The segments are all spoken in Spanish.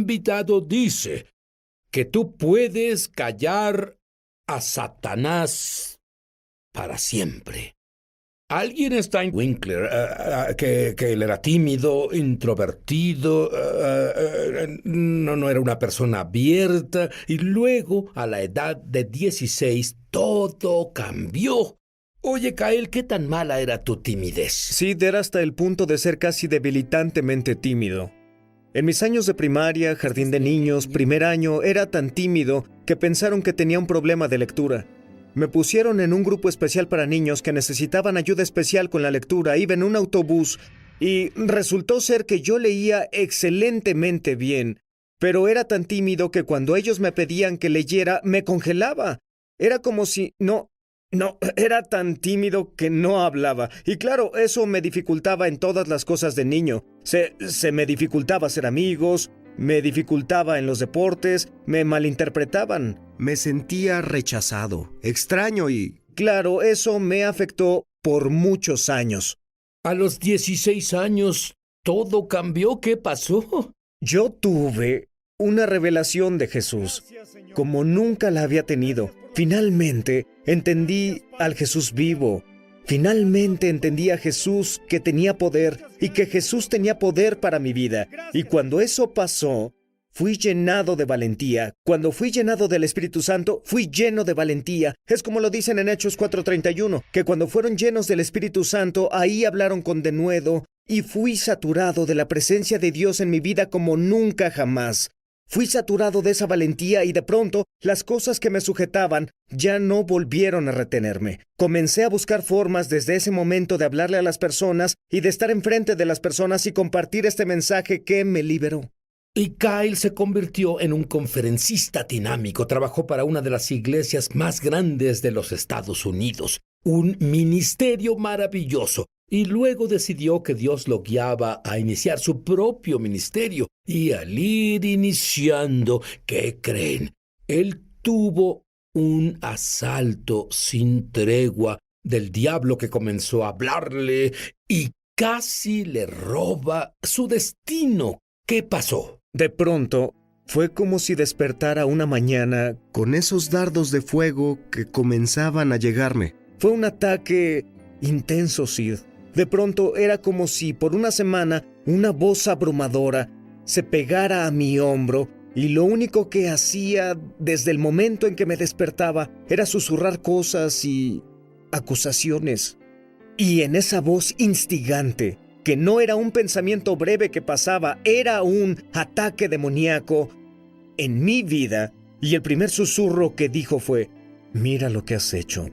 invitado dice que tú puedes callar a Satanás para siempre. Alguien está en Winkler, que él era tímido, introvertido, no era una persona abierta, y luego, a la edad de 16, todo cambió. Oye, Kyle, ¿qué tan mala era tu timidez? Sid era hasta el punto de ser casi debilitantemente tímido. En mis años de primaria, jardín de niños, primer año, era tan tímido que pensaron que tenía un problema de lectura. Me pusieron en un grupo especial para niños que necesitaban ayuda especial con la lectura. Iba en un autobús y resultó ser que yo leía excelentemente bien, pero era tan tímido que cuando ellos me pedían que leyera, me congelaba. Era como si... era tan tímido que no hablaba. Y claro, eso me dificultaba en todas las cosas de niño. Se me dificultaba hacer amigos, me dificultaba en los deportes, me malinterpretaban. Me sentía rechazado, extraño y... Claro, eso me afectó por muchos años. A los 16 años, todo cambió. ¿Qué pasó? Yo tuve una revelación de Jesús, como nunca la había tenido. Finalmente entendí al Jesús vivo. Finalmente entendí a Jesús que tenía poder y que Jesús tenía poder para mi vida. Y cuando eso pasó, fui llenado de valentía. Cuando fui llenado del Espíritu Santo, fui lleno de valentía. Es como lo dicen en Hechos 4:31, que cuando fueron llenos del Espíritu Santo, ahí hablaron con denuedo y fui saturado de la presencia de Dios en mi vida como nunca jamás. Fui saturado de esa valentía y de pronto las cosas que me sujetaban ya no volvieron a retenerme. Comencé a buscar formas desde ese momento de hablarle a las personas y de estar enfrente de las personas y compartir este mensaje que me liberó. Y Kyle se convirtió en un conferencista dinámico. Trabajó para una de las iglesias más grandes de los Estados Unidos. Un ministerio maravilloso. Y luego decidió que Dios lo guiaba a iniciar su propio ministerio. Y al ir iniciando, ¿qué creen? Él tuvo un asalto sin tregua del diablo que comenzó a hablarle y casi le roba su destino. ¿Qué pasó? De pronto, fue como si despertara una mañana con esos dardos de fuego que comenzaban a llegarme. Fue un ataque intenso, Sid. De pronto era como si por una semana una voz abrumadora se pegara a mi hombro y lo único que hacía desde el momento en que me despertaba era susurrar cosas y acusaciones. Y en esa voz instigante, que no era un pensamiento breve que pasaba, era un ataque demoníaco en mi vida, y el primer susurro que dijo fue: «Mira lo que has hecho,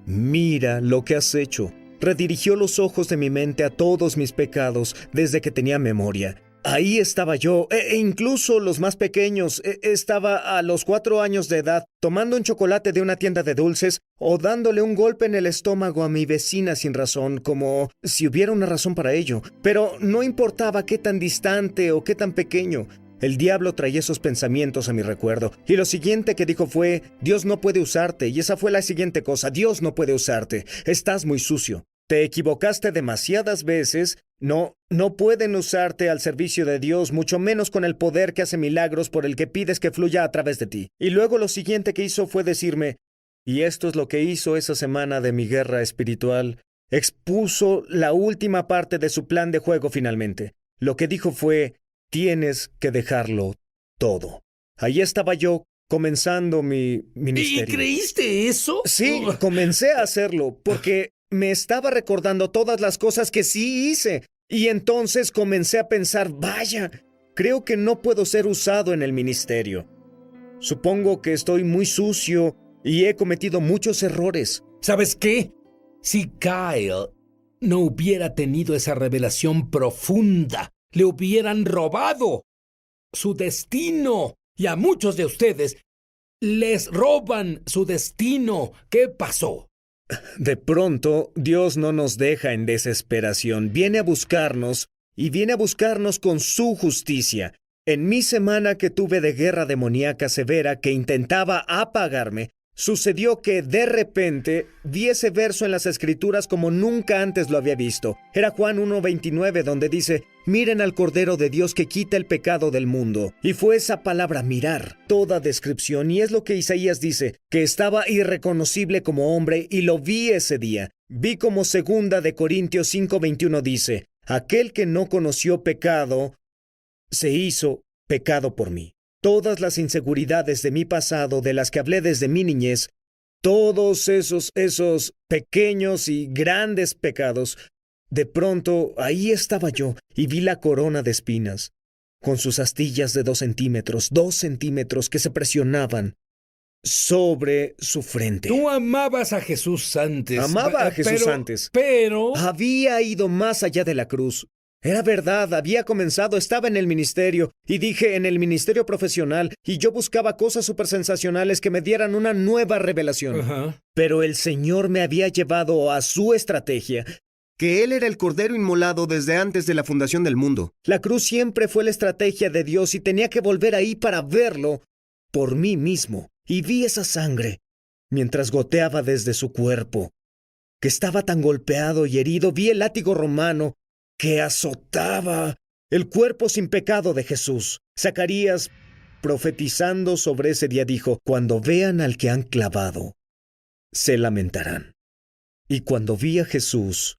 mira lo que has hecho». Redirigió los ojos de mi mente a todos mis pecados desde que tenía memoria. Ahí estaba yo, incluso los más pequeños. Estaba a los 4 años de edad, tomando un chocolate de una tienda de dulces o dándole un golpe en el estómago a mi vecina sin razón, como si hubiera una razón para ello. Pero no importaba qué tan distante o qué tan pequeño. El diablo traía esos pensamientos a mi recuerdo. Y lo siguiente que dijo fue: «Dios no puede usarte». Y esa fue la siguiente cosa: «Dios no puede usarte. Estás muy sucio. Te equivocaste demasiadas veces. No pueden usarte al servicio de Dios, mucho menos con el poder que hace milagros por el que pides que fluya a través de ti». Y luego lo siguiente que hizo fue decirme, y esto es lo que hizo esa semana de mi guerra espiritual, expuso la última parte de su plan de juego finalmente. Lo que dijo fue: «Tienes que dejarlo todo». Ahí estaba yo, comenzando mi ministerio. ¿Y creíste eso? Sí, comencé a hacerlo, porque me estaba recordando todas las cosas que sí hice. Y entonces comencé a pensar: vaya, creo que no puedo ser usado en el ministerio. Supongo que estoy muy sucio y he cometido muchos errores. ¿Sabes qué? Si Kyle no hubiera tenido esa revelación profunda, le hubieran robado su destino. Y a muchos de ustedes les roban su destino. ¿Qué pasó? De pronto, Dios no nos deja en desesperación. Viene a buscarnos y viene a buscarnos con su justicia. En mi semana que tuve de guerra demoníaca severa que intentaba apagarme, Sucedió que de repente vi ese verso en las Escrituras como nunca antes lo había visto. Era Juan 1:29 donde dice: miren al Cordero de Dios que quita el pecado del mundo. Y fue esa palabra mirar, toda descripción, y es lo que Isaías dice, que estaba irreconocible como hombre, y lo vi ese día. Vi como 2 Corintios 5:21 dice: aquel que no conoció pecado se hizo pecado por mí. Todas las inseguridades de mi pasado, de las que hablé desde mi niñez, todos esos pequeños y grandes pecados, de pronto ahí estaba yo y vi la corona de espinas, con sus astillas de 2 centímetros que se presionaban sobre su frente. Tú amabas a Jesús antes. Amaba a Jesús antes. Pero había ido más allá de la cruz. Era verdad, había comenzado, estaba en el ministerio, y dije en el ministerio profesional, y yo buscaba cosas supersensacionales que me dieran una nueva revelación. Ajá. Pero el Señor me había llevado a su estrategia. Que Él era el Cordero inmolado desde antes de la fundación del mundo. La cruz siempre fue la estrategia de Dios y tenía que volver ahí para verlo por mí mismo. Y vi esa sangre mientras goteaba desde su cuerpo, que estaba tan golpeado y herido. Vi el látigo romano que azotaba el cuerpo sin pecado de Jesús. Zacarías, profetizando sobre ese día, dijo: cuando vean al que han clavado, se lamentarán. Y cuando vi a Jesús,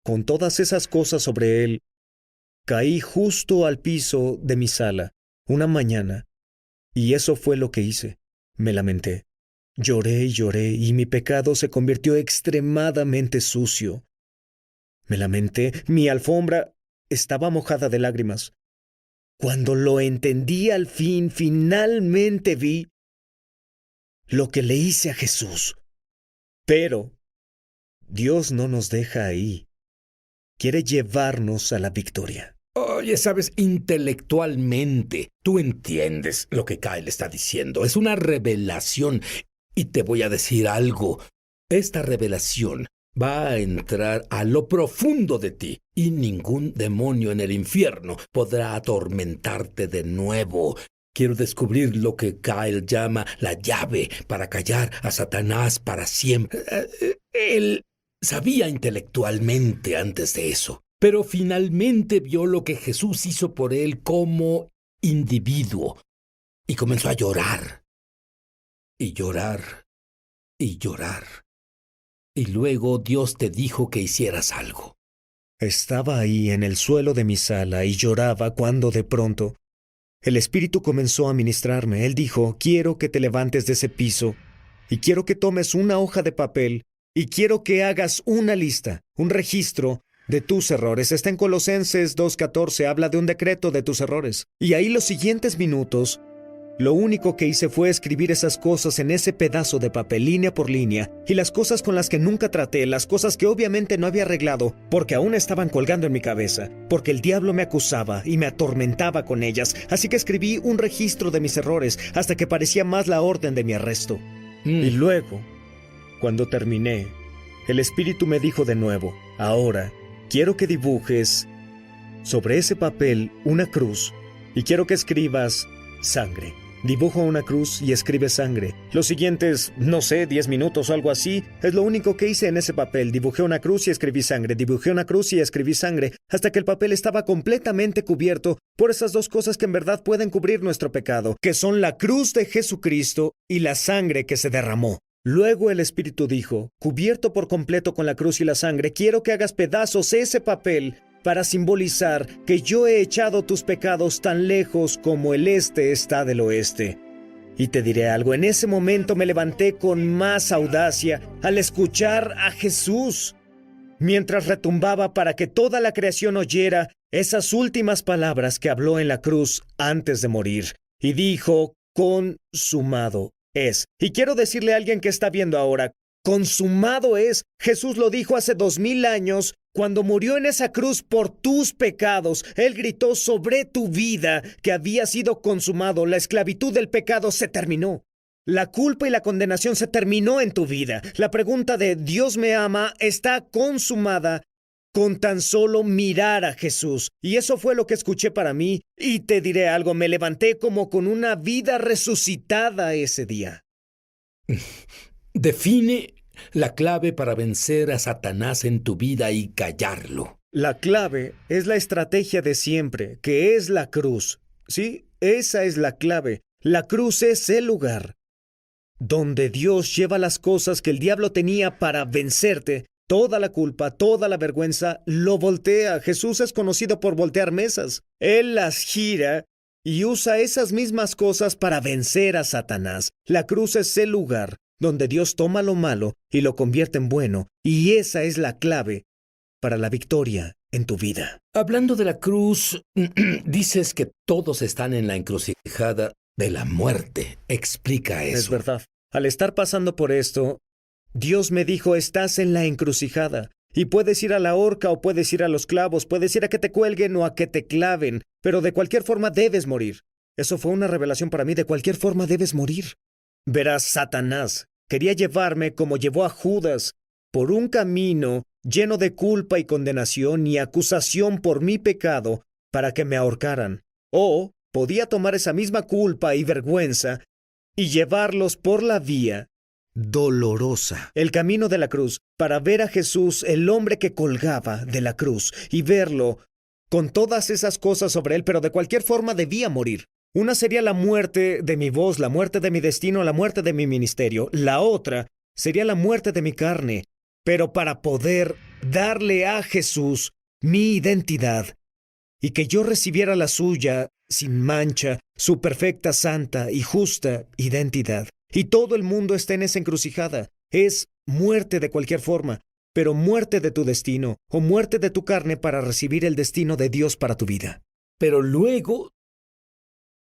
con todas esas cosas sobre él, caí justo al piso de mi sala una mañana, y eso fue lo que hice. Me lamenté, lloré y lloré, y mi pecado se convirtió extremadamente sucio. Me lamenté, mi alfombra estaba mojada de lágrimas. Cuando lo entendí al fin, finalmente vi lo que le hice a Jesús. Pero Dios no nos deja ahí. Quiere llevarnos a la victoria. Oye, sabes, intelectualmente, tú entiendes lo que Kyle está diciendo. Es una revelación. Y te voy a decir algo. Esta revelación va a entrar a lo profundo de ti, y ningún demonio en el infierno podrá atormentarte de nuevo. Quiero descubrir lo que Kyle llama la llave para callar a Satanás para siempre. Él sabía intelectualmente antes de eso, pero finalmente vio lo que Jesús hizo por él como individuo y comenzó a llorar y llorar y llorar. Y luego Dios te dijo que hicieras algo. Estaba ahí en el suelo de mi sala y lloraba cuando de pronto el Espíritu comenzó a ministrarme. Él dijo: quiero que te levantes de ese piso y quiero que tomes una hoja de papel y quiero que hagas una lista, un registro de tus errores. Está en Colosenses 2:14, habla de un decreto de tus errores. Y ahí los siguientes minutos, lo único que hice fue escribir esas cosas en ese pedazo de papel, línea por línea, y las cosas con las que nunca traté, las cosas que obviamente no había arreglado, porque aún estaban colgando en mi cabeza, porque el diablo me acusaba y me atormentaba con ellas. Así que escribí un registro de mis errores hasta que parecía más la orden de mi arresto. Y luego, cuando terminé, el Espíritu me dijo de nuevo: ahora quiero que dibujes sobre ese papel una cruz y quiero que escribas sangre. Dibujo una cruz y escribe sangre. Los siguientes, 10 minutos o algo así, es lo único que hice en ese papel. Dibujé una cruz y escribí sangre. Dibujé una cruz y escribí sangre, hasta que el papel estaba completamente cubierto por esas dos cosas que en verdad pueden cubrir nuestro pecado, que son la cruz de Jesucristo y la sangre que se derramó. Luego el Espíritu dijo: cubierto por completo con la cruz y la sangre, quiero que hagas pedazos ese papel para simbolizar que yo he echado tus pecados tan lejos como el este está del oeste. Y te diré algo, en ese momento me levanté con más audacia al escuchar a Jesús, mientras retumbaba para que toda la creación oyera esas últimas palabras que habló en la cruz antes de morir. Y dijo: consumado es. Y quiero decirle a alguien que está viendo ahora: consumado es. Jesús lo dijo hace 2000 años, cuando murió en esa cruz por tus pecados. Él gritó sobre tu vida que había sido consumado. La esclavitud del pecado se terminó. La culpa y la condenación se terminó en tu vida. La pregunta de ¿Dios me ama? Está consumada con tan solo mirar a Jesús. Y eso fue lo que escuché para mí. Y te diré algo, me levanté como con una vida resucitada ese día. Define la clave para vencer a Satanás en tu vida y callarlo. La clave es la estrategia de siempre, que es la cruz. ¿Sí? Esa es la clave. La cruz es el lugar donde Dios lleva las cosas que el diablo tenía para vencerte. Toda la culpa, toda la vergüenza, lo voltea. Jesús es conocido por voltear mesas. Él las gira y usa esas mismas cosas para vencer a Satanás. La cruz es el lugar donde Dios toma lo malo y lo convierte en bueno. Y esa es la clave para la victoria en tu vida. Hablando de la cruz, dices que todos están en la encrucijada de la muerte. Explica eso. Es verdad. Al estar pasando por esto, Dios me dijo, estás en la encrucijada. Y puedes ir a la horca o puedes ir a los clavos, puedes ir a que te cuelguen o a que te claven, pero de cualquier forma debes morir. Eso fue una revelación para mí, de cualquier forma debes morir. Verás, Satanás quería llevarme como llevó a Judas, por un camino lleno de culpa y condenación y acusación por mi pecado para que me ahorcaran. O podía tomar esa misma culpa y vergüenza y llevarlos por la vía dolorosa. el camino de la cruz, para ver a Jesús, el hombre que colgaba de la cruz, y verlo con todas esas cosas sobre él, pero de cualquier forma debía morir. Una sería la muerte de mi voz, la muerte de mi destino, la muerte de mi ministerio. La otra sería la muerte de mi carne, pero para poder darle a Jesús mi identidad y que yo recibiera la suya sin mancha, su perfecta, santa y justa identidad. Y todo el mundo está en esa encrucijada. Es muerte de cualquier forma, pero muerte de tu destino o muerte de tu carne para recibir el destino de Dios para tu vida. Pero luego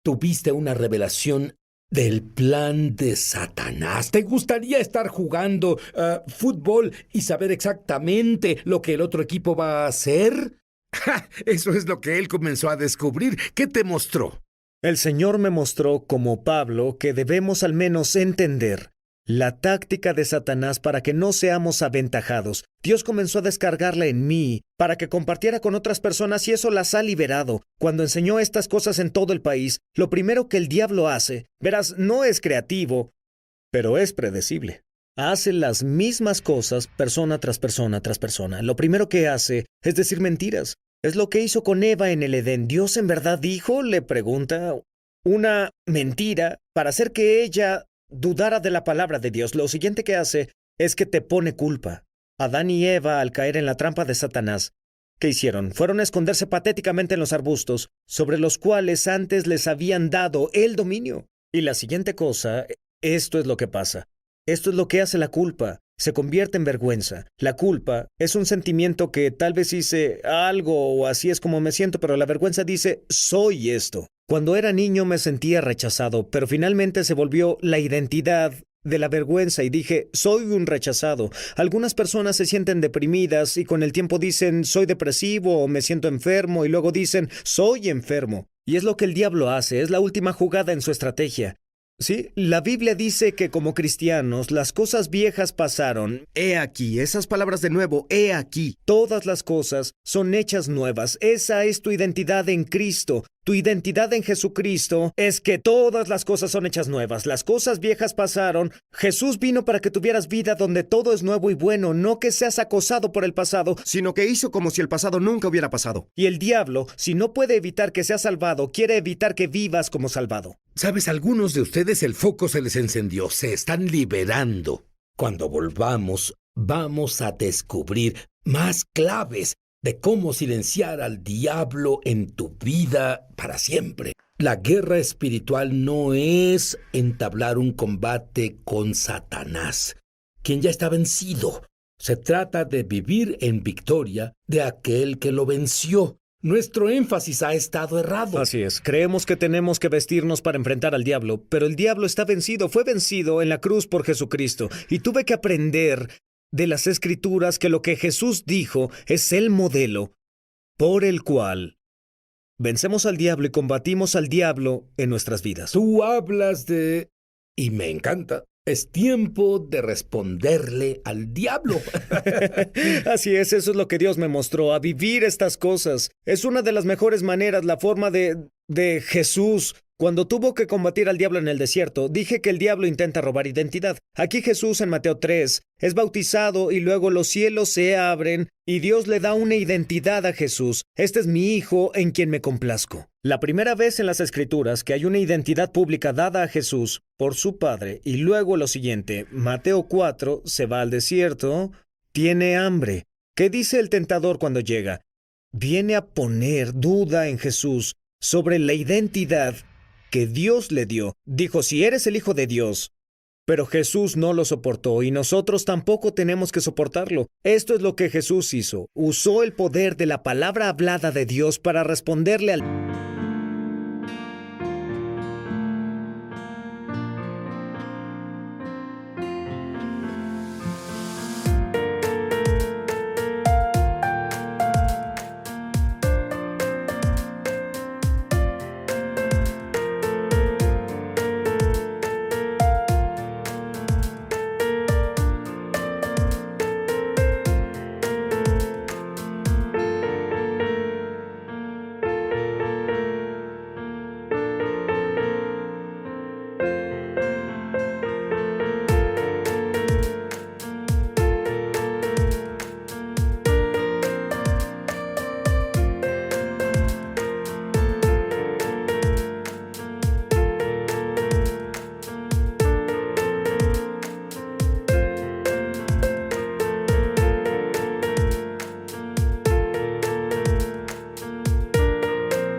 tuviste una revelación del plan de Satanás. ¿Te gustaría estar jugando fútbol y saber exactamente lo que el otro equipo va a hacer? Eso es lo que él comenzó a descubrir. ¿Qué te mostró? El Señor me mostró, como Pablo, que debemos al menos entender la táctica de Satanás para que no seamos aventajados. Dios comenzó a descargarla en mí para que compartiera con otras personas y eso las ha liberado. Cuando enseñó estas cosas en todo el país, lo primero que el diablo hace, verás, no es creativo, pero es predecible. Hace las mismas cosas persona tras persona tras persona. Lo primero que hace es decir mentiras. Es lo que hizo con Eva en el Edén. ¿Dios en verdad dijo? Le pregunta. Una mentira para hacer que ella dudara de la palabra de Dios. Lo siguiente que hace es que te pone culpa. Adán y Eva, al caer en la trampa de Satanás, ¿qué hicieron? Fueron a esconderse patéticamente en los arbustos, sobre los cuales antes les habían dado el dominio. Y la siguiente cosa, esto es lo que pasa. Esto es lo que hace la culpa. Se convierte en vergüenza. La culpa es un sentimiento que tal vez hice algo o así es como me siento, pero la vergüenza dice, soy esto. Cuando era niño me sentía rechazado, pero finalmente se volvió la identidad de la vergüenza y dije, soy un rechazado. Algunas personas se sienten deprimidas y con el tiempo dicen, soy depresivo o me siento enfermo y luego dicen, soy enfermo. Y es lo que el diablo hace, es la última jugada en su estrategia. Sí, la Biblia dice que como cristianos las cosas viejas pasaron. He aquí, esas palabras de nuevo, he aquí. Todas las cosas son hechas nuevas. Esa es tu identidad en Cristo. Tu identidad en Jesucristo es que todas las cosas son hechas nuevas. Las cosas viejas pasaron. Jesús vino para que tuvieras vida donde todo es nuevo y bueno, no que seas acosado por el pasado, Sino que hizo como si el pasado nunca hubiera pasado. y el diablo, si no puede evitar que seas salvado, quiere evitar que vivas como salvado. Sabes, algunos de ustedes el foco se les encendió, se están liberando. Cuando volvamos, vamos a descubrir más claves de cómo silenciar al diablo en tu vida para siempre. La guerra espiritual no es entablar un combate con Satanás, quien ya está vencido. Se trata de vivir en victoria de aquel que lo venció. Nuestro énfasis ha estado errado. Así es, creemos que tenemos que vestirnos para enfrentar al diablo, pero el diablo está vencido, fue vencido en la cruz por Jesucristo, y tuve que aprender de las Escrituras que lo que Jesús dijo es el modelo por el cual vencemos al diablo y combatimos al diablo en nuestras vidas. Tú hablas de... y me encanta. Es tiempo de responderle al diablo. Así es, eso es lo que Dios me mostró, a vivir estas cosas. Es una de las mejores maneras, la forma de Jesús Cuando tuvo que combatir al diablo en el desierto, dije que el diablo intenta robar identidad. Aquí Jesús en Mateo 3 es bautizado y luego los cielos se abren y Dios le da una identidad a Jesús. Este es mi Hijo en quien me complazco. La primera vez en las Escrituras que hay una identidad pública dada a Jesús por su Padre y luego lo siguiente, Mateo 4 se va al desierto, tiene hambre. ¿Qué dice el tentador cuando llega? Viene a poner duda en Jesús sobre la identidad que Dios le dio. Dijo, si eres el Hijo de Dios. Pero Jesús no lo soportó y nosotros tampoco tenemos que soportarlo. Esto es lo que Jesús hizo. Usó el poder de la palabra hablada de Dios para responderle al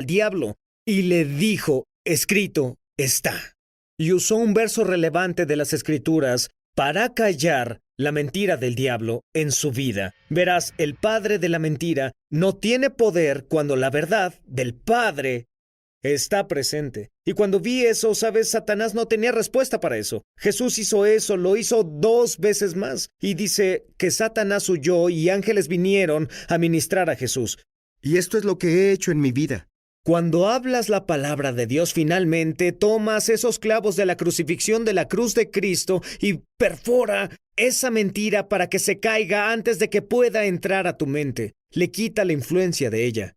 diablo y le dijo, escrito está. Y usó un verso relevante de las Escrituras para callar la mentira del diablo en su vida. Verás, el padre de la mentira no tiene poder cuando la verdad del Padre está presente. Y cuando vi eso, sabes, Satanás no tenía respuesta para eso. Jesús hizo eso, lo hizo 2 veces más. Y dice que Satanás huyó y ángeles vinieron a ministrar a Jesús. Y esto es lo que he hecho en mi vida. Cuando hablas la palabra de Dios, finalmente tomas esos clavos de la crucifixión de la cruz de Cristo y perfora esa mentira para que se caiga antes de que pueda entrar a tu mente. Le quita la influencia de ella.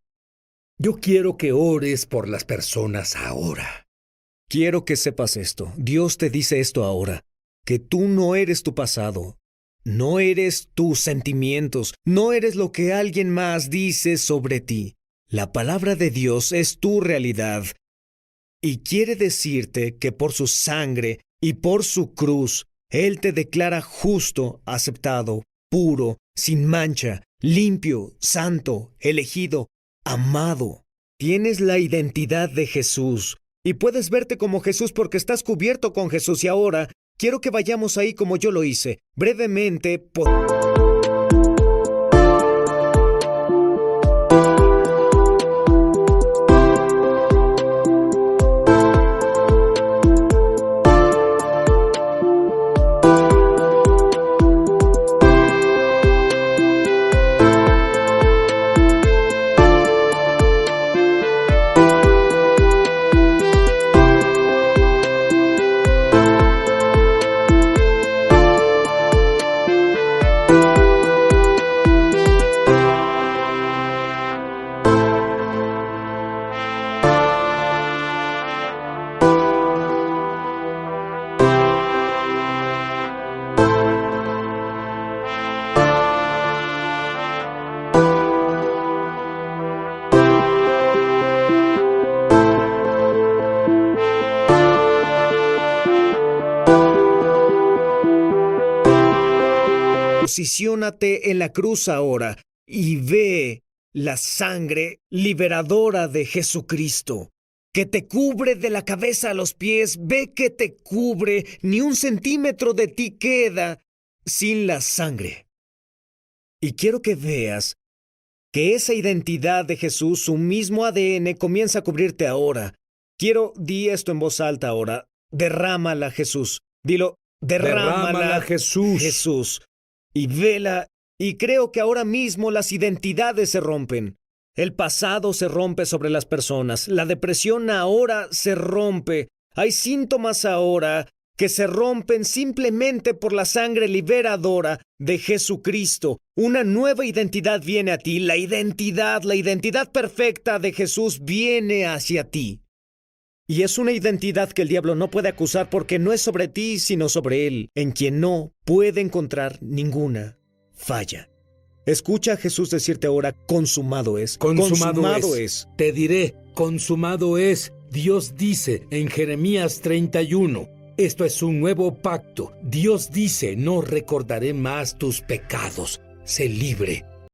Yo quiero que ores por las personas ahora. Quiero que sepas esto. Dios te dice esto ahora, que tú no eres tu pasado, no eres tus sentimientos, no eres lo que alguien más dice sobre ti. La palabra de Dios es tu realidad y quiere decirte que por su sangre y por su cruz, Él te declara justo, aceptado, puro, sin mancha, limpio, santo, elegido, amado. Tienes la identidad de Jesús y puedes verte como Jesús porque estás cubierto con Jesús. Y ahora quiero que vayamos ahí como yo lo hice, brevemente. Posiciónate en la cruz ahora y ve la sangre liberadora de Jesucristo, que te cubre de la cabeza a los pies. Ve que te cubre, ni 1 centímetro de ti queda sin la sangre. Y quiero que veas que esa identidad de Jesús, su mismo ADN, comienza a cubrirte ahora. Di esto en voz alta ahora. Derrámala, Jesús. Dilo, derrámala, Jesús. Jesús. Y vela, y creo que ahora mismo las identidades se rompen. El pasado se rompe sobre las personas. La depresión ahora se rompe. Hay síntomas ahora que se rompen simplemente por la sangre liberadora de Jesucristo. Una nueva identidad viene a ti. La identidad perfecta de Jesús viene hacia ti. Y es una identidad que el diablo no puede acusar porque no es sobre ti, sino sobre él, en quien no puede encontrar ninguna falla. Escucha a Jesús decirte ahora, consumado es. Consumado es. Te diré, consumado es. Dios dice en Jeremías 31, esto es un nuevo pacto. Dios dice, no recordaré más tus pecados. Sé libre.